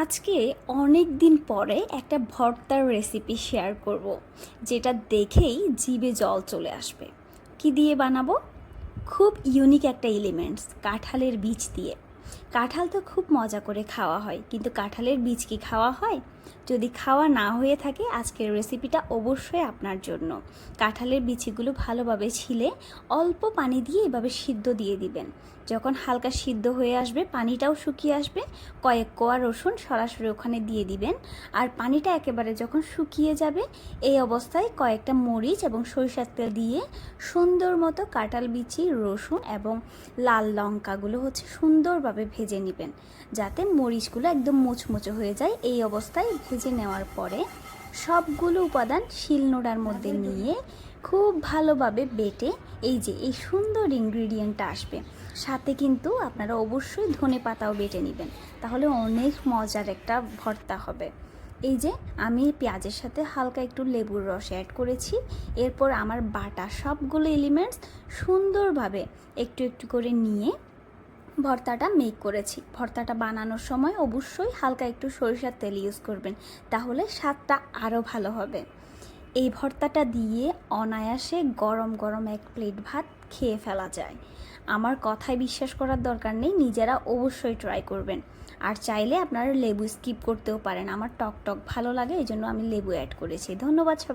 আজকে অনেক দিন পরে একটা ভর্তার রেসিপি শেয়ার করব, যেটা দেখেই জিভে জল চলে আসবে। কি দিয়ে বানাবো? খুব ইউনিক একটা এলিমেন্টস, কাঁঠালের বীজ দিয়ে। কাঁঠাল তো খুব মজা করে খাওয়া হয়, কিন্তু কাঁঠালের বীজ কি খাওয়া হয়? যদি খাওয়া না হয়ে থাকে, আজকের রেসিপিটা অবশ্যই আপনার জন্য। কাঁঠালের বিচিগুলো ভালোভাবে ছিলে অল্প পানি দিয়ে এভাবে সিদ্ধ দিয়ে দিবেন। যখন হালকা সিদ্ধ হয়ে আসবে, পানিটাও শুকিয়ে আসবে, কয়েক কোয়া রসুন সরাসরি ওখানে দিয়ে দিবেন। আর পানিটা একেবারে যখন শুকিয়ে যাবে, এই অবস্থায় কয়েকটা মরিচ এবং সরিষার তেল দিয়ে সুন্দর মতো কাঁঠাল বিচি, রসুন এবং লাল লঙ্কাগুলো সুন্দরভাবে ভেজে নেবেন, যাতে মরিচগুলো একদম মুচমুচে হয়ে যায়। এই অবস্থায় ভেজে নেওয়ার পরে সবগুলো উপাদান শিলনোড়ার মধ্যে নিয়ে খুব ভালোভাবে বেটে এই সুন্দর ইনগ্রিডিয়েন্টটা আসবে। সাথে কিন্তু আপনারা অবশ্যই ধনে পাতাও বেটে নেবেন, তাহলে অনেক মজার একটা ভর্তা হবে। এই যে আমি পেঁয়াজের সাথে হালকা একটু লেবুর রস অ্যাড করেছি। এরপর আমার বাটা সবগুলো এলিমেন্টস সুন্দরভাবে একটু একটু করে নিয়ে ভর্তাটা মেক করেছি। ভর্তাটা বানানোর সময় অবশ্যই হালকা একটু সরিষার তেল ইউজ করবেন, তাহলে স্বাদটা আরও ভালো হবে। এই ভর্তাটা দিয়ে অনায়াসে গরম গরম এক প্লেট ভাত খেয়ে ফেলা যায়। আমার কথায় বিশ্বাস করার দরকার নেই, নিজেরা অবশ্যই ট্রাই করবেন। আর চাইলে আপনারা লেবু স্কিপ করতেও পারেন, আমার টক টক ভালো লাগে, এই জন্য আমি লেবু অ্যাড করেছি। ধন্যবাদ সবাই।